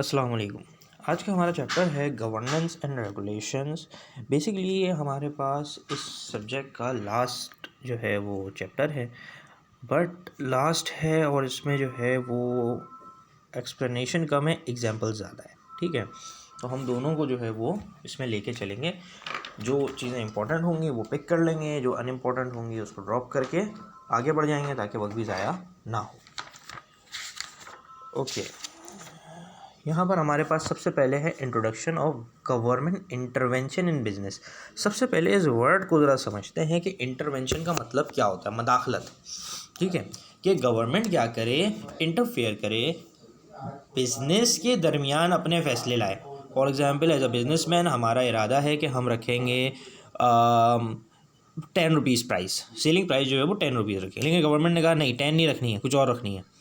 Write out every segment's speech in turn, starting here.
अस्सलाम वालेकुम। आज का हमारा चैप्टर है गवर्नेंस एंड रेगुलेशंस। बेसिकली ये हमारे पास इस सब्जेक्ट का लास्ट जो है वो चैप्टर है, बट लास्ट है और इसमें जो है वो एक्सप्लेनेशन कम है, एग्जांपल ज़्यादा है। ठीक है, तो हम दोनों को जो है वो इसमें लेके चलेंगे। जो चीज़ें इंपॉर्टेंट होंगी वो पिक कर लेंगे, जो अनइम्पॉर्टेंट होंगी उसको ड्रॉप करके आगे बढ़ जाएंगे ताकि वक्त भी ज़ाया ना हो। ओके, यहाँ पर हमारे पास सबसे पहले है introduction of government intervention in business. सबसे पहले इस वर्ड को ज़रा समझते हैं कि इंटरवेंशन का मतलब क्या होता है। मदाखलत, ठीक है, कि गवर्नमेंट क्या करे, इंटरफेयर करे, बिजनेस के दरमियान अपने फैसले लाए। For example as a businessman हमारा इरादा है कि हम रखेंगे 10 रुपीज़ प्राइस, सेलिंग प्राइस जो है वो 10 रुपीज़ रखें, लेकिन गवर्नमेंट ने कहा नहीं 10 नहीं रखनी है, कुछ और रखनी है।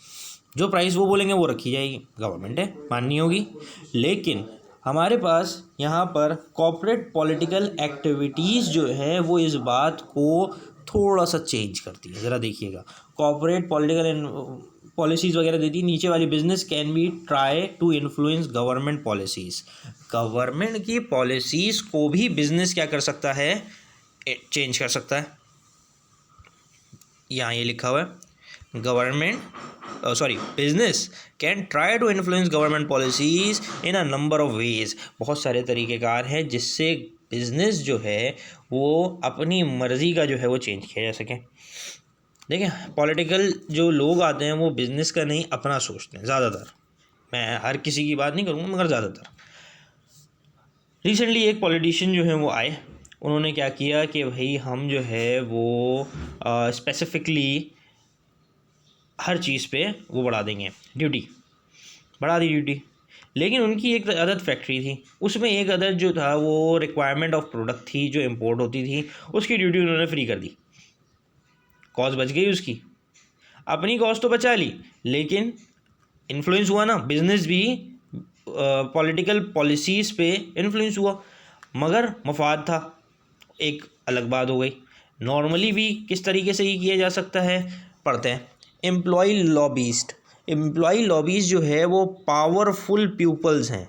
जो प्राइस वो बोलेंगे वो रखी जाएगी, गवर्नमेंट है, माननी होगी। लेकिन हमारे पास यहाँ पर कॉर्पोरेट पॉलिटिकल एक्टिविटीज़ जो है वो इस बात को थोड़ा सा चेंज करती है। ज़रा देखिएगा, कॉर्पोरेट पॉलिटिकल पॉलिसीज़ वगैरह देती है। नीचे वाली business can be try to influence government policies. Government की पॉलिसीज़ को भी बिजनेस क्या कर सकता है, चेंज कर सकता है। यहाँ ये लिखा हुआ है, business can try to influence government policies in a number of ways. बहुत सारे तरीक़ेकार हैं जिससे बिज़नेस जो है वो अपनी मर्ज़ी का जो है वो चेंज किया जा सके। देखिए, पॉलिटिकल जो लोग आते हैं वो बिज़नेस का नहीं अपना सोचते हैं ज़्यादातर। मैं हर किसी की बात नहीं करूँगा मगर ज़्यादातर। रिसेंटली एक पॉलिटिशियन जो है वो आए, उन्होंने क्या किया कि भाई हम जो है वो स्पेसिफिकली हर चीज़ पे वो बढ़ा देंगे, ड्यूटी बढ़ा दी ड्यूटी। लेकिन उनकी एक अदद फैक्ट्री थी, उसमें एक अदद जो था वो रिक्वायरमेंट ऑफ प्रोडक्ट थी जो इंपोर्ट होती थी, उसकी ड्यूटी उन्होंने फ्री कर दी। कॉस्ट बच गई उसकी, अपनी कॉस्ट तो बचा ली, लेकिन इन्फ्लुएंस हुआ ना, बिजनेस भी पॉलिटिकल पॉलिसीज़ पे इन्फ्लुएंस हुआ, मगर मफाद था, एक अलग बात हो गई। नॉर्मली भी किस तरीके से ये किया जा सकता है, पढ़ते हैं। एम्प्लॉई लॉबीज़ जो है वो पावरफुल पीपल्स हैं,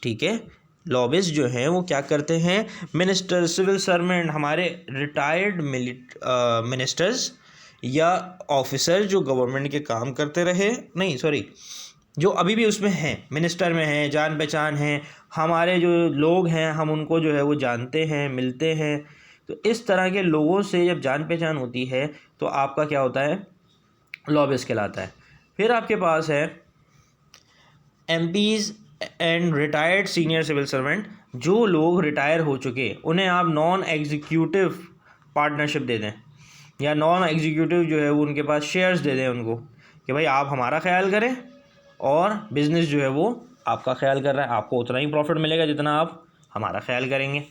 ठीक है। लॉबीज़ जो हैं वो क्या करते हैं, मिनिस्टर, सिविल सर्वेंट, हमारे रिटायर्ड मिनिस्टर्स या ऑफिसर जो गवर्नमेंट के काम करते रहे, नहीं सॉरी, जो अभी भी उसमें हैं, मिनिस्टर में हैं, जान पहचान हैं, हमारे जो लोग हैं हम उनको जो है वो जानते हैं, मिलते हैं। तो इस तरह के लोगों से जब जान पहचान होती है तो आपका क्या होता है, लॉबिस्ट कहलाता है। फिर आपके पास है MPs and retired senior civil servant, जो लोग रिटायर हो चुके उन्हें आप नॉन एग्जीक्यूटिव पार्टनरशिप दे दें, या नॉन एग्जीक्यूटिव जो है वो उनके पास शेयर्स दे दें उनको, कि भाई आप हमारा ख्याल करें और बिज़नेस जो है वो आपका ख्याल कर रहा है, आपको उतना ही प्रॉफिट मिलेगा जितना आप हमारा ख्याल करेंगे।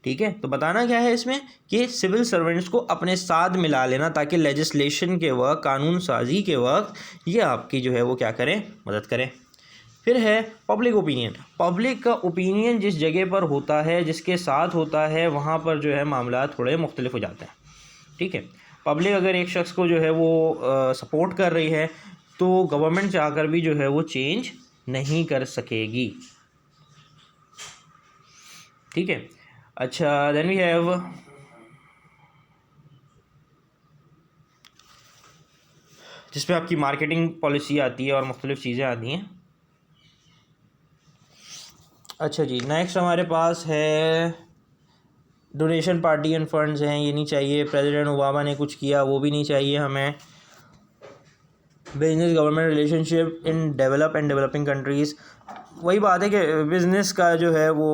ठीक है, तो बताना क्या है इसमें कि सिविल सर्वेंट्स को अपने साथ मिला लेना ताकि लेजिस्लेशन के वक्त, कानून साजी के वक्त ये आपकी जो है वो क्या करें, मदद करें। फिर है पब्लिक ओपिनियन। पब्लिक का ओपिनियन जिस जगह पर होता है, जिसके साथ होता है, वहाँ पर जो है मामला थोड़े मुख्तलिफ हो जाते हैं। ठीक है, पब्लिक अगर एक शख्स को जो है वो सपोर्ट कर रही है तो गवर्नमेंट चाहकर भी जो है वो चेंज नहीं कर सकेगी। ठीक है, अच्छा, देन वी हैव जिसमें आपकी मार्केटिंग पॉलिसी आती है और मुख्तलिफ चीज़ें आती हैं। अच्छा जी, नेक्स्ट हमारे पास है डोनेशन पार्टी एंड फंड्स हैं, ये नहीं चाहिए। प्रेसिडेंट ओबामा ने कुछ किया वो भी नहीं चाहिए हमें। Business government relationship in develop and developing countries, वही बात है कि बिज़नेस का जो है वो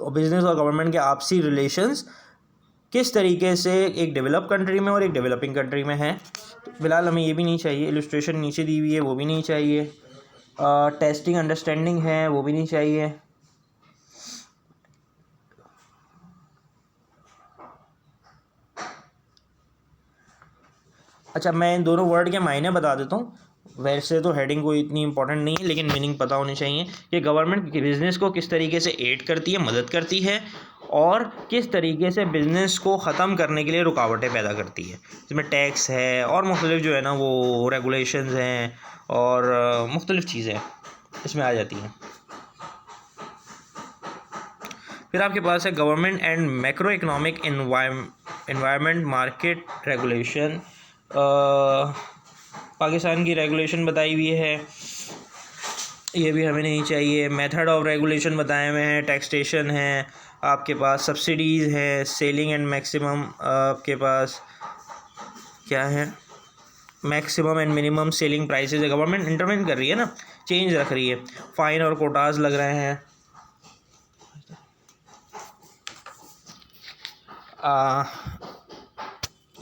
बिज़नेस और गवर्नमेंट के आपसी रिलेशंस किस तरीके से एक डेवलप कंट्री में और एक डेवलपिंग कंट्री में है। तो फिलहाल हमें ये भी नहीं चाहिए। इलस्ट्रेशन नीचे दी हुई है वो भी नहीं चाहिए। टेस्टिंग अंडरस्टैंडिंग है वो भी नहीं चाहिए। अच्छा, मैं इन दोनों वर्ड के मायने बता देता हूँ। वैसे तो हेडिंग कोई इतनी इंपॉर्टेंट नहीं है, लेकिन मीनिंग पता होनी चाहिए कि गवर्नमेंट बिज़नेस को किस तरीके से एड करती है, मदद करती है, और किस तरीके से बिज़नेस को ख़त्म करने के लिए रुकावटें पैदा करती है। इसमें टैक्स है और मुख्तलिफ जो है ना वो रेगुलेशंस हैं और मुख्तलिफ चीज़ें हैं। इसमें आ जाती हैं। फिर आपके पास है government and macro economic environment market regulation. Pakistan की रेगुलेशन बताई हुई है, ये भी हमें नहीं चाहिए। मेथड ऑफ रेगुलेशन बताए हुए हैं, टैक्सेशन है, आपके पास सब्सिडीज़ है, सेलिंग एंड मैक्सिमम, आपके पास क्या है, maximum and minimum selling prices है। गवर्नमेंट इंटरवेन कर रही है ना, चेंज रख रही है। फाइन और कोटाज लग रहे हैं।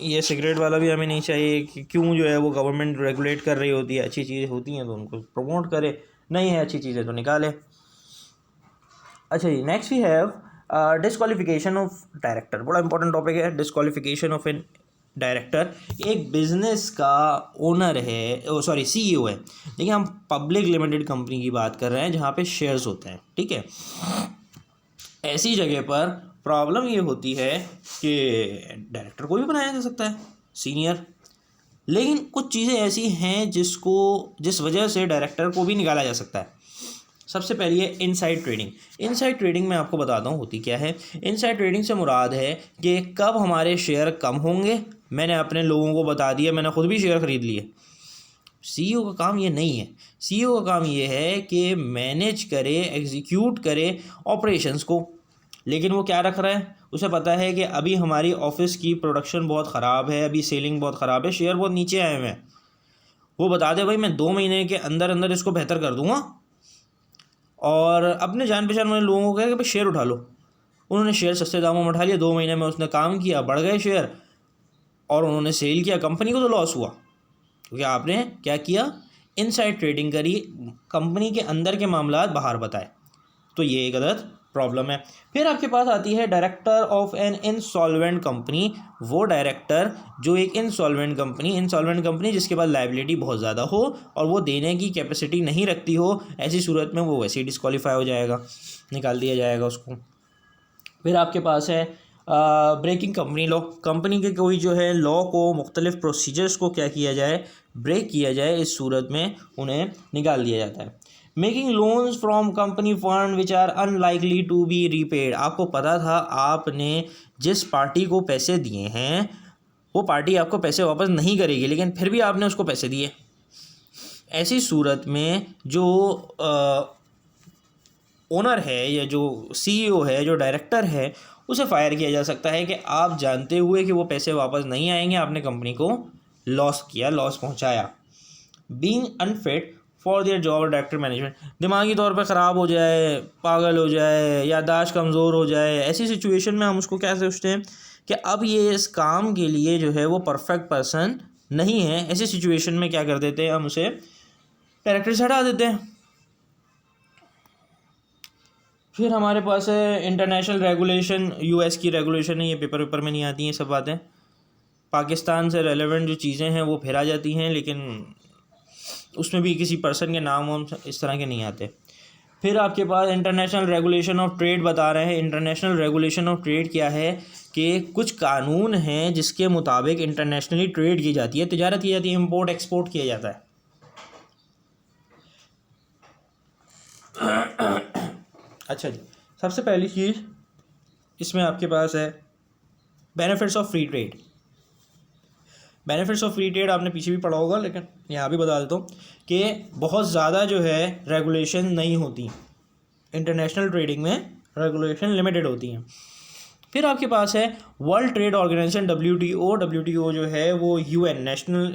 ये सिगरेट वाला भी हमें नहीं चाहिए कि क्यों जो है वो गवर्नमेंट रेगुलेट कर रही होती है, अच्छी चीज़ें होती हैं तो उनको प्रमोट करे, नहीं है अच्छी चीज़ें तो निकाले। अच्छा जी, next we have disqualification of director. बड़ा इंपॉर्टेंट टॉपिक है डिस्क्वालिफिकेशन ऑफ एन डायरेक्टर। एक बिजनेस का ओनर है, सॉरी CEO है, देखिए हम पब्लिक लिमिटेड कंपनी की बात कर रहे हैं जहाँ पे शेयर्स होते हैं, ठीक है। ऐसी जगह पर प्रॉब्लम ये होती है कि डायरेक्टर को भी बनाया जा सकता है सीनियर, लेकिन कुछ चीज़ें ऐसी हैं जिस वजह से डायरेक्टर को भी निकाला जा सकता है। सबसे पहली है इनसाइड ट्रेडिंग। इनसाइड ट्रेडिंग मैं आपको बताता हूँ होती क्या है। इनसाइड ट्रेडिंग से मुराद है कि कब हमारे शेयर कम होंगे, मैंने अपने लोगों को बता दिया, मैंने खुद भी शेयर ख़रीद लिए। CEO का काम ये नहीं है। CEO का काम ये है कि मैनेज करे, एग्जीक्यूट करे ऑपरेशंस को, लेकिन वो क्या रख रहा है, उसे पता है कि अभी हमारी ऑफिस की प्रोडक्शन बहुत ख़राब है, अभी सेलिंग बहुत ख़राब है, शेयर बहुत नीचे आए हुए हैं। वो बता दे भाई मैं 2 महीने के अंदर अंदर इसको बेहतर कर दूँगा, और अपने जान पहचान वाले लोगों को कहे कि भाई शेयर उठा लो। उन्होंने शेयर सस्ते दामों में उठा लिया, 2 महीने में उसने काम किया, बढ़ गए शेयर, और उन्होंने सेल किया, कंपनी को तो लॉस हुआ, क्योंकि आपने क्या किया, इनसाइड ट्रेडिंग करी, कंपनी के अंदर के मामला बाहर बताए। तो ये एक गलत प्रॉब्लम है। फिर आपके पास आती है director of an insolvent company. वो डायरेक्टर जो एक इंसॉल्वेंट कंपनी जिसके पास लायबिलिटी बहुत ज़्यादा हो और वो देने की कैपेसिटी नहीं रखती हो, ऐसी सूरत में वो वैसे ही डिस्क्वालीफाई हो जाएगा, निकाल दिया जाएगा उसको। फिर आपके पास है ब्रेकिंग कंपनी लॉ। कंपनी के कोई जो है लॉ को, मुख्तलिफ प्रोसीजर्स को क्या किया जाए, ब्रेक किया जाए, इस सूरत में उन्हें निकाल दिया जाता है। Making loans from company fund which are unlikely to be repaid. आपको पता था आपने जिस पार्टी को पैसे दिए हैं वो पार्टी आपको पैसे वापस नहीं करेगी, लेकिन फिर भी आपने उसको पैसे दिए। ऐसी सूरत में जो ओनर है या जो CEO है, जो डायरेक्टर है, उसे फायर किया जा सकता है कि आप जानते हुए कि वो पैसे वापस नहीं आएंगे आपने कंपनी को लॉस किया, लॉस पहुंचाया। Being unfit for their job director management, दिमागी तौर पर ख़राब हो जाए, पागल हो जाए, याददाश्त कमज़ोर हो जाए, ऐसी सिचुएशन में हम उसको क्या सोचते हैं कि अब ये इस काम के लिए जो है वो परफेक्ट पर्सन नहीं है। ऐसी सिचुएशन में क्या कर देते हैं, हम उसे डायरेक्टर से हटा देते हैं। फिर हमारे पास है इंटरनेशनल रेगुलेशन। US की रेगुलेशन है, ये पेपर में नहीं आती हैं सब बातें। पाकिस्तान से रेलेवेंट जो चीज़ें हैं वो फिर आ जाती हैं, लेकिन उसमें भी किसी पर्सन के नाम वाम इस तरह के नहीं आते। फिर आपके पास इंटरनेशनल रेगुलेशन ऑफ ट्रेड बता रहे हैं। इंटरनेशनल रेगुलेशन ऑफ ट्रेड क्या है कि कुछ कानून हैं जिसके मुताबिक इंटरनेशनली ट्रेड की जाती है, तिजारत की जाती है, इम्पोर्ट एक्सपोर्ट किया जाता है। अच्छा जी, सबसे पहली चीज़ इसमें आपके पास है benefits of free trade. Benefits of free trade आपने पीछे भी पढ़ा होगा, लेकिन यहाँ भी बता देता हूँ कि बहुत ज़्यादा जो है रेगुलेशन नहीं होती, इंटरनेशनल ट्रेडिंग में रेगुलेशन लिमिटेड होती हैं। फिर आपके पास है वर्ल्ड ट्रेड ऑर्गेनाइजेशन WTO जो है वो UN नेशनल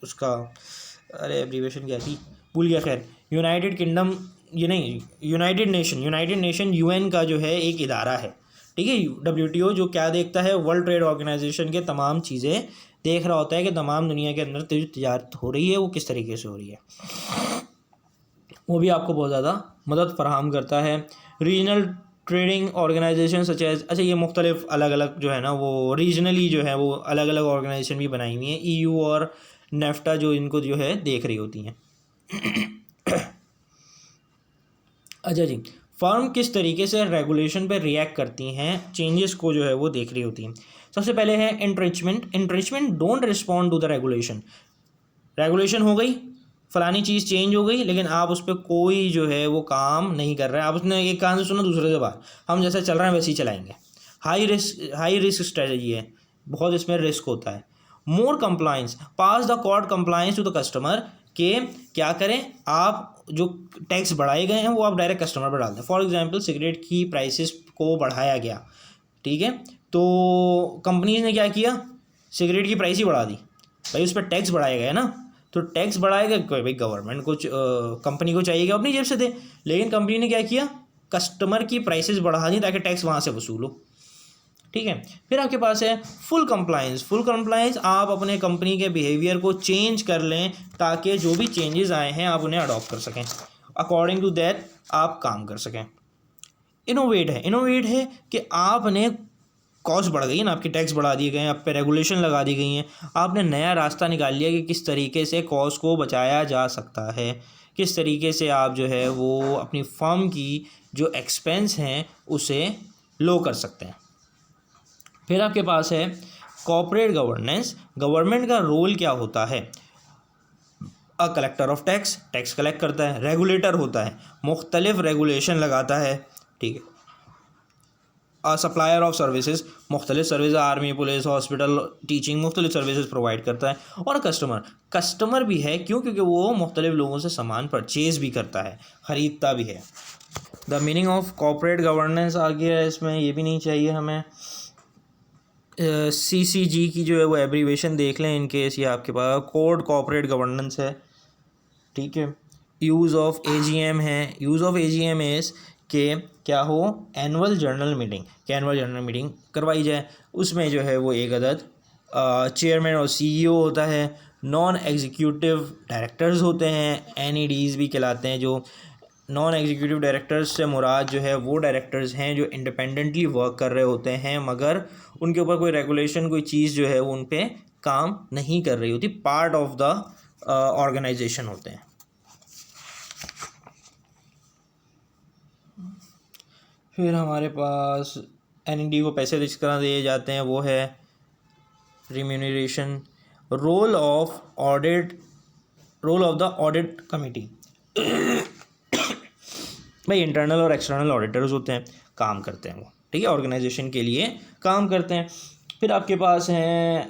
उसका एब्रीविएशन क्या थी भूल गया, खैर यूनाइटेड किंगडम, ये नहीं, यूनाइटेड नेशन UN का जो है एक इदारा है, ठीक है। WTO जो क्या देखता है, वर्ल्ड ट्रेड ऑर्गेनाइजेशन के तमाम चीज़ें देख रहा होता है कि तमाम दुनिया के अंदर जो तजारत हो रही है वो किस तरीके से हो रही है, वो भी आपको बहुत ज़्यादा मदद फराहम करता है। Regional trading organization such as, अच्छा ये मुख्तलिफ अलग अलग जो है ना वो रीजनली जो है वो अलग अलग ऑर्गेनाइजेशन भी बनाई हुई हैं, EU और NAFTA जो इनको जो है देख रही होती हैं। अच्छा जी, फर्म किस तरीके से रेगुलेशन पे रिएक्ट करती हैं, चेंजेस को जो है वो देख रही होती हैं। सबसे पहले है entrenchment don't respond to the regulation. Regulation हो गई, फ़लानी चीज़ चेंज हो गई, लेकिन आप उस पर कोई जो है वो काम नहीं कर रहे हैं, आप उसने एक कान से सुना दूसरे से बाहर, हम जैसे चल रहे हैं वैसे ही चलाएंगे। हाई रिस्क स्ट्रेटजी है, बहुत इसमें रिस्क होता है। More compliance, pass the cord compliance to the customer, के क्या करें आप, जो टैक्स बढ़ाए गए हैं वो आप डायरेक्ट कस्टमर पर डाल दें। फॉर एग्जांपल सिगरेट की प्राइसेस को बढ़ाया गया, ठीक है, तो कंपनी ने क्या किया, सिगरेट की प्राइस ही बढ़ा दी, भाई उस पर टैक्स बढ़ाया गया ना, तो टैक्स बढ़ाएगा भाई गवर्नमेंट को, कंपनी को चाहिए अपनी जेब से दे, लेकिन कंपनी ने क्या किया, कस्टमर की प्राइसेस बढ़ा दी ताकि टैक्स वहाँ से वसूलो, ठीक है। फिर आपके पास है फुल कंप्लाइंस। फुल कंप्लाइंस, आप अपने कंपनी के बिहेवियर को चेंज कर लें ताकि जो भी चेंजेस आए हैं आप उन्हें अडॉप्ट कर सकें, अकॉर्डिंग टू दैट आप काम कर सकें। इनोवेट है कि आपने कॉस्ट बढ़ गई है ना, आपकी टैक्स बढ़ा दिए गए हैं, आप पे रेगुलेशन लगा दी गई हैं, आपने नया रास्ता निकाल लिया कि किस तरीके से कॉस्ट को बचाया जा सकता है, किस तरीके से आप जो है वो अपनी फर्म की जो एक्सपेंस हैं उसे लो कर सकते हैं। फिर आपके पास है कॉर्पोरेट गवर्नेंस। गवर्नमेंट का रोल क्या होता है, collector of tax, tax collect करता है। रेगुलेटर होता है, मुख्तलिफ रेगुलेशन लगाता है, ठीक है। सप्लायर ऑफ सर्विसेज, मुख्तलिफ service, army, police, hospital, teaching, मुख्तलिफ सर्विसेज प्रोवाइड करता है। और कस्टमर भी है, क्यों, क्योंकि वो मुख्तलिफ लोगों से सामान परचेज भी करता है, ख़रीदता भी है। The meaning of corporate governance आ गया है इसमें, ये भी नहीं चाहिए हमें। CCG की जो है वो एब्रीवेशन देख लें इन केस, ये आपके पास कोड कॉर्पोरेट गवर्नेंस है, ठीक है। यूज़ ऑफ AGM है, यूज़ ऑफ AGM इज़ के क्या हो, एनुअल जनरल मीटिंग, कि एनुअल जनरल मीटिंग करवाई जाए, उसमें जो है वो एक अदद चेयरमैन और CEO होता है, नॉन एग्जीक्यूटिव डायरेक्टर्स होते हैं, NEDs भी कहलाते हैं। जो नॉन एग्जीक्यूटिव डायरेक्टर्स से मुराद जो है वो डायरेक्टर्स हैं जो इंडिपेंडेंटली वर्क कर रहे होते हैं, मगर उनके ऊपर कोई रेगुलेशन, कोई चीज़ जो है वो उन पे काम नहीं कर रही होती, पार्ट ऑफ द ऑर्गेनाइजेशन होते हैं। फिर हमारे पास NED को पैसे किस तरह दिए जाते हैं, वो है remuneration. Role of the audit committee, भाई इंटरनल और एक्सटर्नल ऑडिटर्स होते हैं, काम करते हैं वो, ठीक है, ऑर्गेनाइजेशन के लिए काम करते हैं। फिर आपके पास हैं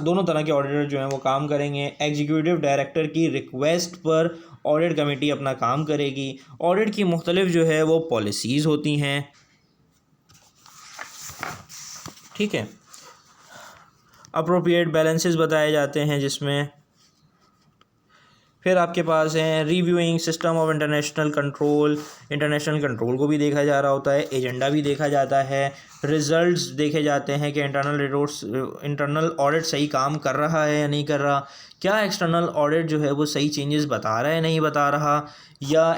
दोनों तरह के ऑडिटर जो हैं वो काम करेंगे। एग्जीक्यूटिव डायरेक्टर की रिक्वेस्ट पर ऑडिट कमेटी अपना काम करेगी। ऑडिट की मुख्तलिफ जो है वो पॉलिसीज़ होती हैं, ठीक है। अप्रोप्रिएट बैलेंसेस बताए जाते हैं जिसमें। फिर आपके पास हैं reviewing system of international control को भी देखा जा रहा होता है, एजेंडा भी देखा जाता है, रिजल्ट्स देखे जाते हैं कि इंटरनल ऑडिट सही काम कर रहा है या नहीं कर रहा, क्या एक्सटर्नल ऑडिट जो है वो सही चेंजेस बता रहा है नहीं बता रहा, या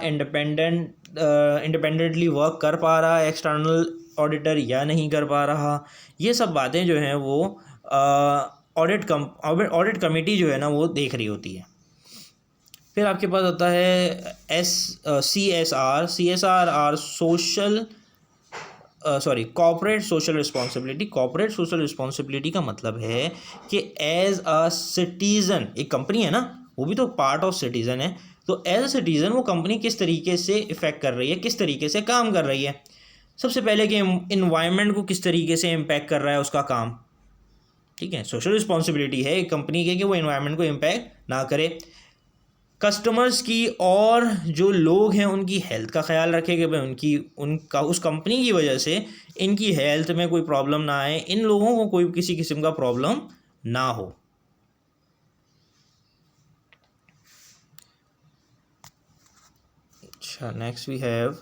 इंडिपेंडेंटली वर्क कर पा रहा है एक्सटर्नल ऑडिटर या नहीं कर पा रहा। ये सब बातें जो हैं वो ऑडिट कमेटी जो है ना वो देख रही होती है। फिर आपके पास आता है CSR corporate social responsibility. Corporate social responsibility का मतलब है कि एज अ सिटीज़न, एक कंपनी है ना, वो भी तो पार्ट ऑफ सिटीज़न है, तो एज अ सिटीज़न वो कंपनी किस तरीके से इफ़ेक्ट कर रही है, किस तरीके से काम कर रही है। सबसे पहले कि इन्वायरमेंट को किस तरीके से इम्पैक्ट कर रहा है उसका काम, ठीक है। सोशल रिस्पॉन्सिबिलिटी है एक कंपनी के कि वो इन्वायरमेंट को इम्पैक्ट ना करे। कस्टमर्स की और जो लोग हैं उनकी हेल्थ का ख्याल रखे कि भाई उनका उस कंपनी की वजह से इनकी हेल्थ में कोई प्रॉब्लम ना आए, इन लोगों को कोई किसी किस्म का प्रॉब्लम ना हो। अच्छा, next we have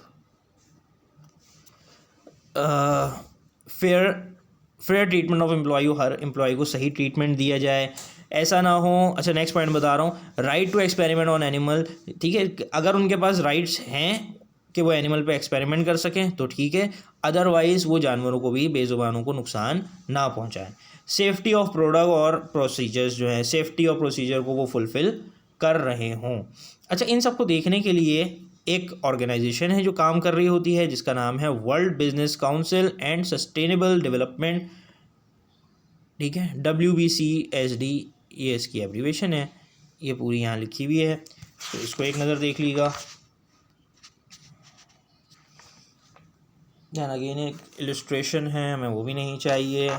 fair treatment of employ. हर एम्प्लॉय को सही ट्रीटमेंट दिया जाए, ऐसा ना हो। अच्छा, नेक्स्ट पॉइंट बता रहा हूँ, right to experiment on animal, ठीक है। अगर उनके पास राइट्स हैं कि वो एनिमल पे एक्सपेरिमेंट कर सकें तो ठीक है, अदरवाइज़ वो जानवरों को भी, बेज़ुबानों को नुकसान ना पहुँचाएं। सेफ्टी ऑफ प्रोडक्ट और प्रोसीजर्स जो है, सेफ्टी और प्रोसीजर को वो फुलफ़िल कर रहे हों। अच्छा, इन सबको देखने के लिए एक ऑर्गेनाइजेशन है जो काम कर रही होती है जिसका नाम है world business council and sustainable development, ठीक है, WBCSD ये इसकी एब्रीवेशन है। ये पूरी यहाँ लिखी हुई है, तो इसको एक नज़र देख लीजिएगा। ध्यान अगेन एक इलस्ट्रेशन है, हमें वो भी नहीं चाहिए।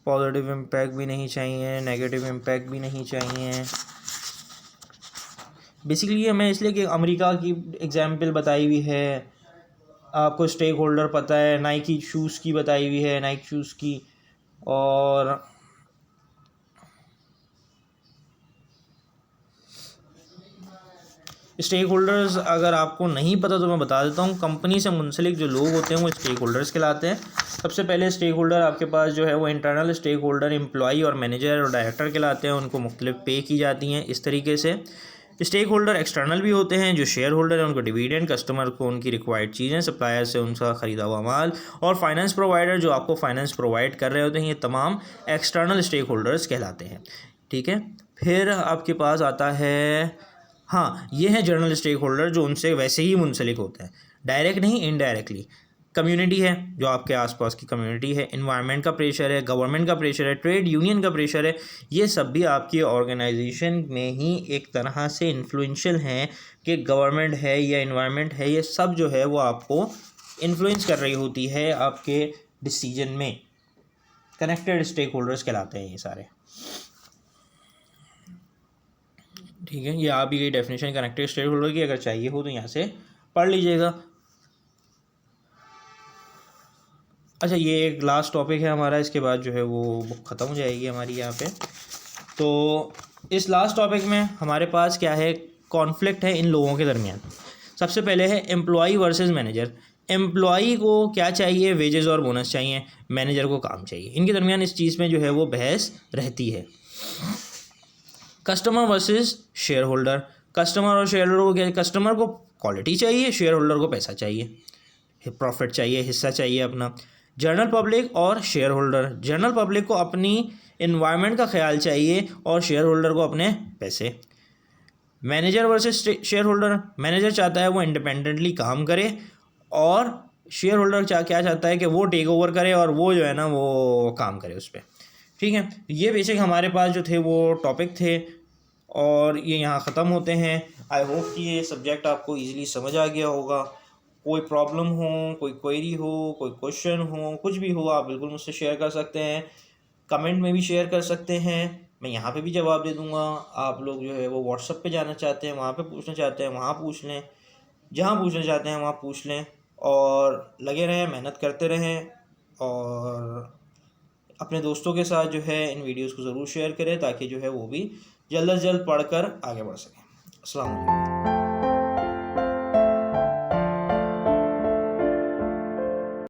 पॉजिटिव इम्पैक्ट भी नहीं चाहिए, नेगेटिव इम्पैक्ट भी नहीं चाहिए। बेसिकली हमें इसलिए कि अमेरिका की एग्जांपल बताई हुई है, आपको स्टेक होल्डर पता है, नाइकी शूज़ की बताई हुई है, नाइकी शूज़ की। और स्टेक होल्डर्स अगर आपको नहीं पता तो मैं बता देता हूँ। कंपनी से मुंसलिक जो लोग होते हैं वो स्टेक होल्डर्स कहलाते हैं। सबसे पहले स्टेक होल्डर आपके पास जो है वो इंटरनल स्टेक होल्डर, एम्प्लॉई और मैनेजर और डायरेक्टर कहलाते हैं। उनको मुख्तलिफ पे की जाती हैं इस तरीके से। स्टेक होल्डर एक्सटर्नल भी होते हैं, जो शेयर होल्डर है उनको डिविडेंड, कस्टमर को उनकी रिक्वायर्ड चीज़ें, सप्लायर से उनका ख़रीदा हुआ माल, और फाइनेंस प्रोवाइडर जो आपको फाइनेंस प्रोवाइड कर रहे होते हैं। ये तमाम एक्सटर्नल स्टेक होल्डर्स कहलाते हैं। ठीक है, फिर आपके पास आता है, हाँ ये है जनरल स्टेक होल्डर जो उनसे वैसे ही मुंसलिक होते हैं, डायरेक्ट नहीं इनडायरेक्टली। कम्युनिटी है जो आपके आसपास की कम्युनिटी है, इन्वायरमेंट का प्रेशर है, गवर्नमेंट का प्रेशर है, ट्रेड यूनियन का प्रेशर है। ये सब भी आपकी ऑर्गेनाइजेशन में ही एक तरह से इन्फ्लुएंशियल हैं कि गवर्नमेंट है या इन्वायरमेंट है, ये सब जो है वो आपको इन्फ्लुएंस कर रही होती है आपके डिसीजन में। कनेक्टेड स्टेक होल्डर्स कहलाते हैं ये सारे। ठीक है, ये आप ही डेफिनेशन कनेक्टेड स्टेक होल्डर की अगर चाहिए हो तो यहाँ से पढ़ लीजिएगा। अच्छा, ये एक लास्ट टॉपिक है हमारा, इसके बाद जो है वो बुक ख़त्म हो जाएगी हमारी यहाँ पे। तो इस लास्ट टॉपिक में हमारे पास क्या है, कॉन्फ्लिक्ट है इन लोगों के दरमियान। सबसे पहले है एम्प्लॉई वर्सेस मैनेजर। एम्प्लॉई को क्या चाहिए, वेजेस और बोनस चाहिए, मैनेजर को काम चाहिए। इनके दरमियान इस चीज़ में जो है वो बहस रहती है। Customer versus share holder. Customer और शेयर होल्डर को क्या, कस्टमर को क्वालिटी चाहिए, शेयर होल्डर को पैसा चाहिए, प्रॉफिट चाहिए, हिस्सा चाहिए अपना। जनरल पब्लिक और शेयर होल्डर। जनरल पब्लिक को अपनी इन्वायरमेंट का ख्याल चाहिए और शेयर होल्डर को अपने पैसे। Manager versus share holder. Manager चाहता है वो इंडिपेंडेंटली काम करे और शेयर होल्डर क्या चाहता है कि वो टेक ओवर करे और वो जो है ना वो काम करे उस पर। ठीक है, ये बेसिक हमारे पास जो थे वो टॉपिक थे और ये यहाँ ख़त्म होते हैं। आई होप कि ये सब्जेक्ट आपको ईज़िली समझ आ गया होगा। कोई प्रॉब्लम हो, कोई क्वेरी हो, कोई क्वेश्चन हो, कुछ भी हो, आप बिल्कुल मुझसे शेयर कर सकते हैं। कमेंट में भी शेयर कर सकते हैं, मैं यहाँ पे भी जवाब दे दूँगा। आप लोग जो है वो व्हाट्सएप पे जाना चाहते हैं, वहाँ पे पूछना चाहते हैं, वहाँ पूछ लें। जहाँ पूछना चाहते हैं वहाँ पूछ लें और लगे रहें, मेहनत करते रहें और अपने दोस्तों के साथ जो है इन वीडियोज़ को ज़रूर शेयर करें ताकि जो है वो भी जल्द अज जल्द पढ़कर आगे बढ़ सकें। अस्सलाम वालेकुम।